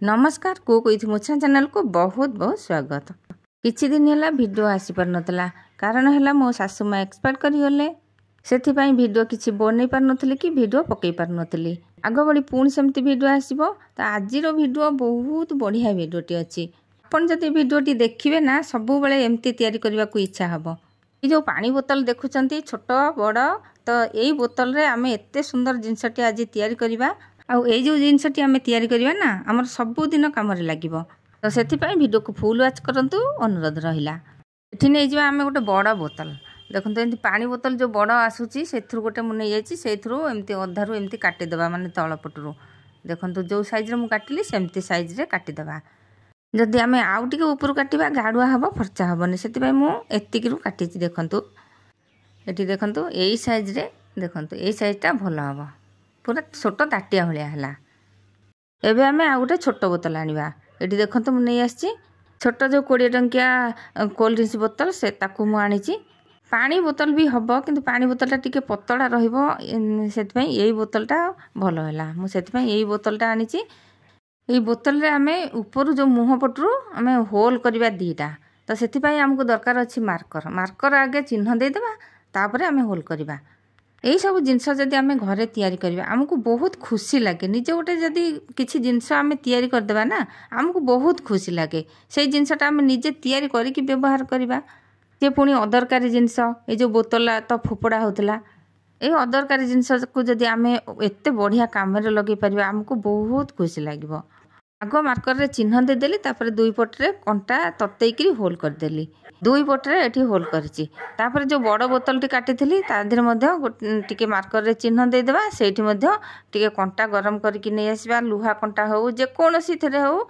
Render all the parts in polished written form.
नमस्कार cook with मुछा channel को बहुत बहुत स्वागत। किछि दिन है वीडियो आसी पार नतला कारण है मो सासू माँ एक्सपायर करिगले से वीडियो किछि बनै पार नथली कि वीडियो पकई पार नथली। आग बड़ी पुणी सेमती वीडियो आसीबो तो आजिर वीडियो बहुत बढ़िया वीडियोटी अच्छी। आपन जदि वीडियोटी देखिए ना सबु बेले एमती तैयारी करने को इच्छा हबो। ये जो पानी बोतल देखुचंती छोट बड़ तो यही बोतल रे आमे एते सुंदर जिनसटी आज तैयारी करबा आउ ए जो जिनसटी आमे तैयारी करबा ना हमर सब दिन काम रे लागिबो। तो सेति पई वीडियो को फुल वाच करंतु अनुरोध रहिला। एठी नै जिवा आमे गोटे बड़ बोतल देखंतु एंती पानी बोतल जो बड़ आसुची सेथुर गोटे मु नै जाईची सेथुर एमती अधारु एमती काटी देबा माने तळ पटुरु देखंतु जो साइज रे मु काटिली सेमती साइज रे काटी देबा। जदि आमे आउ टिके ऊपर काटिबा गाडुआ हबो फरचा हबनी सेति पई मु एतिकिरु काटिची। देखंतु एठी देखंतु एई साइज रे देखंतु एई साइज ता भलो हबो पूरा छोट ताटिया भलिया हला। एबे आमे आ गोटे छोट बोतल आनिबा। एठी देखंतु मु नै आछी छोट जो 20 टंकिया कोल्ड ड्रिंक्स बोतल से ताकू मु आनिची। पानी बोतल भी हबो किंतु पानी बोतल टा टिके पतला रहिबो सेति पई एई बोतल टा भलो हला। मु सेति पई एई बोतल टा आनिची। एई बोतल रे आमे ऊपर जो मुह पटरू आमे होल करबा दीटा तो सेति पई हमकु दरकार अछि मार्कर। मार्कर आगे चिन्ह दे देबा तापरे आमे होल करबा। यही सब जिनस जदि आमे घरे तैयारी करबा हमकु बहुत खुशी लागे। निजे गोटे जदि किछि जिनस आमे तैयारी कर देबा ना हमकु बहुत खुशी लागे। सेई जिनसटा आमे निजे तैयारी करी कि व्यवहार करबा। जे पुणी अदरकारी जिनस ए जो बोतल तो फोपड़ा होतला ए अदरकारी जिनस को जदि आमे एते बढ़िया काम रे लगे परबा हमकु बहुत खुशी लागिबो। आग मार्कर रे चिन्ह दे देली तापर दुई पटरे कंटा ततेइकरी होल कर देली। दुई पटरे एठी होल करची तापर जो बड़ बोतल टी काटिथिली ता देर मध्ये टिके मार्कर रे चिन्ह दे देबा। सेठी मध्ये टिके कंटा गरम करके नै आसीबा। लुहा कंटा हो जे कोनोसी थरे हो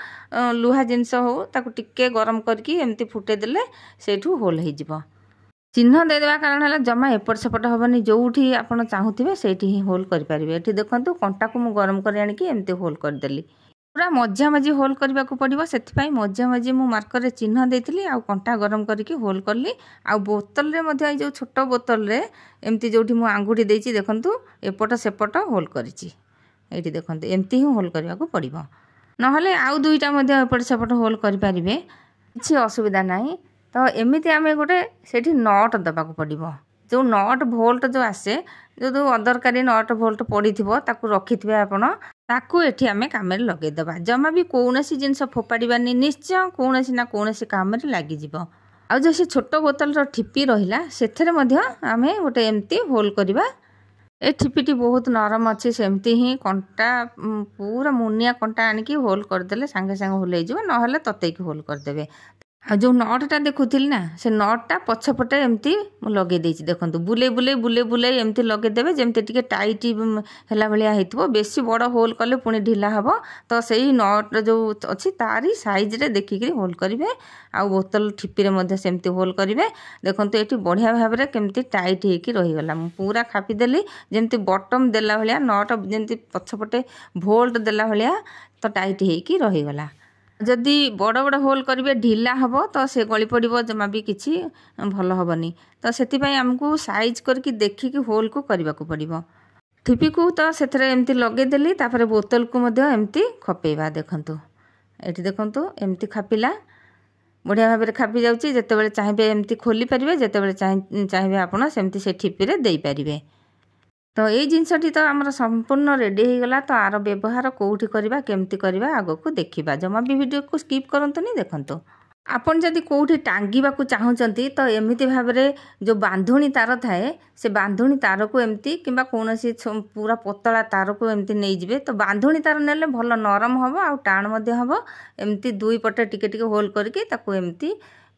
लुहा जिनस हो ताकू टिके गरम करके एमती फुटे देले सेठू होल हे जिवो। चिन्ह दे देबा कारण हला जमा एपट सेपट हबनी जोउठी आपण चाहुथिबे सेठी ही होल करि परिबे। एठी देखंतु कंटा को मु गरम करि आनी कि एमती होल कर देली। पूरा मजा मजी होल करबा को पड़िबो सेति पई मजा मजी मु मार्कर रे चिन्ह देथिली आ कंटा गरम करके होल करली। आ बोतल रे मध्ये जो छोट बोतल रे एमती जोठी मु आंगुठी देछि देखंतु एपट सेपट होल करिछि। एठी देखंतु एमती ही होल करबा को पड़िबो नहले आउ दुईटा मध्ये एपट सेपट होल करि परिबे किछि असुविधा नाही। तो एमिति आमे गोटे सेठी नट दबा को पड़िबो। जो नट भोल्ट जो आसे जो अदरकारी नट भोल्ट पड़ी थिबो ताकू रखिथिबे आपण ताकू एठी आमे काम रे लगे दबा। जमा भी कोनोसी जिंस फोपाड़ीबानी निश्चय कोनोसी ना कोनोसी काम रे लागि जिवो। आ जो से छोट बोतल रो ठिपी रहिला सेथरे मध्ये आमे गोटे एमती होल करबा। ए ठिपीटी बहुत नरम अछि सेमती ही कंटा पूरा मुनिया कंटा आनी की होल कर देले संगे संगे होल हे जिवो नहले तते की होल कर देबे। आ जो नटटा देखुथिल ना से नटटा पछपटे एमती लगे देछि देखंतु बुले बुले बुले बुले एमती लगे देबे जेमती टिके टाइट हैला भलिया हेतबो। बेसी बड़ होल कले पुणी ढिला हबो तो सेही नट जो अछि तारी साइज रे देखि करी होल करिवे। आ बोतल ठिपी रे मध्ये सेमती होल करिवे। देखंतु एठी बढ़िया भाबे रे केमती टाइट हे की रहि गला। मु पूरा खापी देली जेमती बॉटम देला भलिया नट जेमती पछपटे भोल्ट देला भलिया तो टाइट हे की रहि गला। जदि बड़ बड़ होल करिवे ढिला हबो तो से गली पड़िबो जमा भी किछि भलो हबनी। तो सेति पई हमकु साइज करके देखि कि होल को करबा को पड़िबो। ठिपी को तो सेथरे एमती लगे देली तापर बोतल को मध्ये एमती खपेबा। देखंतु एठी देखंतु एमती खापिला बढ़िया भाबे रे खापी जाउची। जते बेले चाहिबे एमती खोली परिबे जते बेले चाहिबे आपण सेमती से ठिपी रे देई परिबे। तो ये जिनसटी तो आमर संपूर्ण रेडी हो गला। तो आर व्यवहार कोठी करबा केमती करबा आगो को देखिबा। जमा भी वीडियो को स्किप करंतुनी देखंतु। आपण जदि कोठी टांगीबा को चाहुचंती तो एमिति भाबरे जो बांधुणी तार थाए से बांधुणी तार को एमती किबा कोनोसी पूरा पतला तार को एमती नै जिवे। तो बांधुणी तार नेले भलो नरम हबो आ टाण मध्ये हबो। एमती दुई पटे टिके टिके होल करके ताको एमती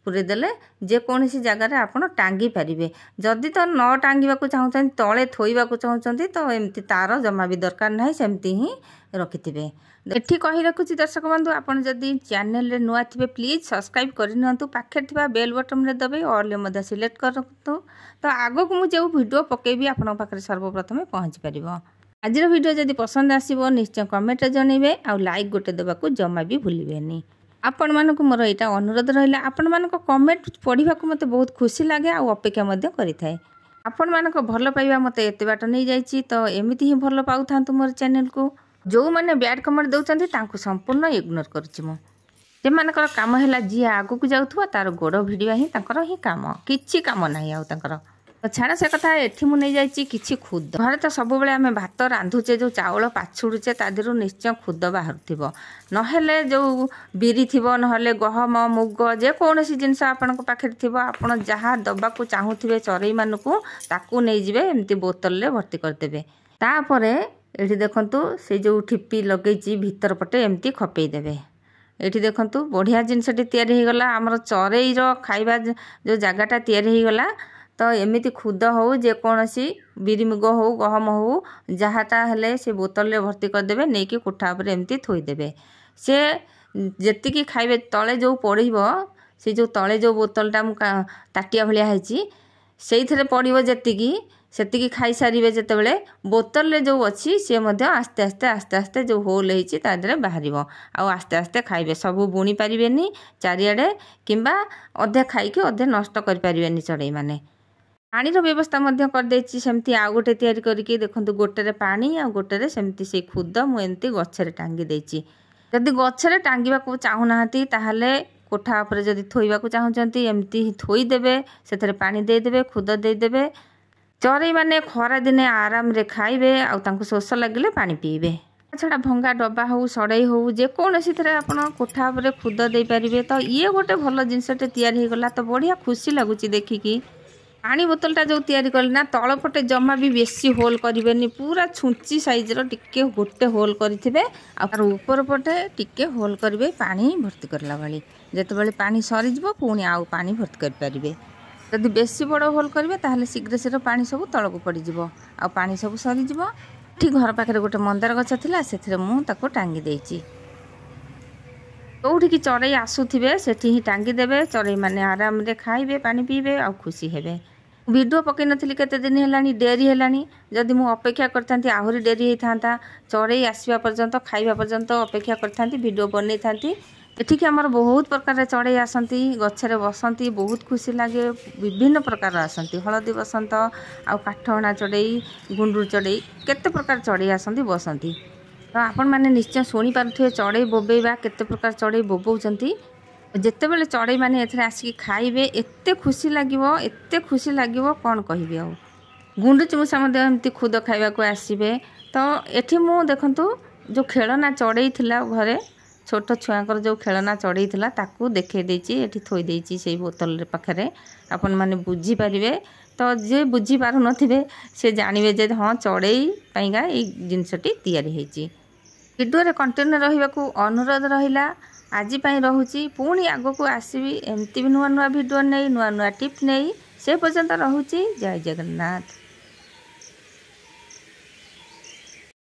पूरे देले जे कोनोसी जगह रे आपण टांगी परिबे। जदि तो न टांगीबा को चाहुचंती तळे थोइबा को चाहुचंती तो एमती तार जमा भी दरकार नाही सेमती ही रखिथिबे। एठी कहि रखुची दर्शक बंधु आपण जदि चैनल रे नुआ थिबे प्लीज सब्सक्राइब करिनंतु। पाखे थिबा बेल बटन रे दबे ऑल मध्ये सिलेक्ट करंतु। तो आगो को मु जे वीडियो पकेबी आपण पाखरे सर्वप्रथम पहुंच परिबो। आजिर वीडियो जदि पसंद आसीबो निश्चय कमेंट रे जणैबे आ लाइक गोटे देबा को जमा भी भूलिबेनी। आपण मानक मोर एटा अनुरोध रहिला आपण मानक कमेंट पढिबा को मते बहुत खुशी लागे आ अपेक्षा मध्ये करिथाय। आपण मानक भलो पाइबा मते एते बाट नै जाईची तो एमिति ही भलो पाउथांतु मोर चैनल को। जो मैंने बैड कमेंट दौरान संपूर्ण इग्नोर करुच्ची मु सेमानकर काम है जी आग को जाऊँ तार गोड़ भिड़ा ही ही काम किसी काम ना आउर छाड़ से कथा एठी मु नहीं जाइए कि खुद घरे तो सब बेले आम भात रांधुचे जो चाउल पाछुड़ुचे तादेहु निश्चय खुद बाहर नहेले जो बिरी थी ना गहम मुग जेकोसी जिनस आपण पाखे थी आप जहाँ दबा को चाहूे चरई मानक ताकू नहीं जाए एमती बोतल में भर्ती करदे तापर ये देखु से जो ठिपी लगे भीतर पटे एमती खपेदेवे ये देखु बढ़िया जिनसटी तैयारी आमर चरईर खाइबा जो जगटा तैयारी तो एमती खुद हो जेकोसी बिरी मुग हो गहम हो जहाँटा हेले से बोतल में भर्ती करदे नहीं कि कोठा पर एमती थोईदेवे से जी खाइबे तले जो पड़ो से जो तले जो बोतलटा ताटिया भाया से पड़ो जी खाई सारे जिते बोतल में जो अच्छी सी आस्ते आस्ते आस्ते आस्ते जो होल होती बाहर आस्ते आस्ते खाइबे सब बुणी पारे चारिआडे किंबा अधे खाई अधे नष्ट करें चढ़ई मैंने पानी व्यवस्था करदे सेमती आउ गोटे तैयारी करके देखो गोटे पानी आ गोटे सेमती से खुद मुझे गचरे टांगी देती जदि गचरे टांगा चाहूना ताहले कोठा उपर जदि थोइबा चाहूँगी एमती थोईदेवे से पानी देदेवे खुद देदेवे चरई मैंने खरा दिने आराम रे खाइबे आउ शोष लगे पानी पीबे छड़ा भंगा डब्बा हो सड़ई हो जेकोसी आप कोठा उपर खुद दे पारे तो ये गोटे भल जिनसटे तैयारी होगला तो बढ़िया खुशी लगुच देखिकी पानी बोतलटा जो तैयारी कले ना तलपटे जमा भी बेसी होल करें पूरा छुंची साइजर टिके गोटे होल करेंगे आर ऊपर पटे टिके होल करेंगे पानी भर्ती करला भाई जिते पानी सरीज पुणी आउ पानी भर्ती करें जदि बेसी बड़ होल करेंगे ताहले शीघ्र शीघ्र पानी सब तल को पड़ज आ पानी सब सरीज ठीक घर पाखे गोटे मंदार गछ थिला से मुझे टांगी देती कौटी चरई आसुवे से ही टांगी देवे चरई मैंने आराम रे खाइबे पानी पीबे आ खुशी हेबे वीडियो पकई नी केते दिन है डेरी है जदि मु अपेक्षा करता आहरी डेरी होता चरई आसवा पर्यंत खाइबा पर्यंत अपेक्षा करता वीडियो बनई था एठिक आमर बहुत प्रकार चढ़ई आसती गचरे बसती बहुत खुशी लगे विभिन्न प्रकार आसती हलदी बसंत आ काठहणा चढ़ई गुंडूर चढ़ई केते प्रकार चढ़ई आसती बसती तो आपण मैंने निश्चय शुणी पारे चढ़ई बोबेबा केते प्रकार चढ़ई बोबौंती जिते बड़े चढ़ई मैंने एथरे आसिक खाइबे एते खुशी लगे कौन कहबी आ गुंडू चुमुसा एमती खुद खाइबा को आसबे तो एठी मु देखंतु जो खेलना चढ़ई थिला घरे छोट छुआंकर जो खेलना चढ़ई थिला ताकू देखे देची एठी थोई देची से बोतल पाखरे आपण माने बुझी पारिबे तो जे बुझी पारु नथिबे से जानिबे जे हाँ चढ़ई पाइगा ए जिनसटी तैयारी हेची वीडियो रे कंटिन्यू रहिबाकू अनुरोध रहिला आज रहुची पुणी आग को आसबि एमती भी नुआ नुआ वीडियो नहीं नुआ नुआ टिप नहीं से पर्यंत रहुची जय जगन्नाथ।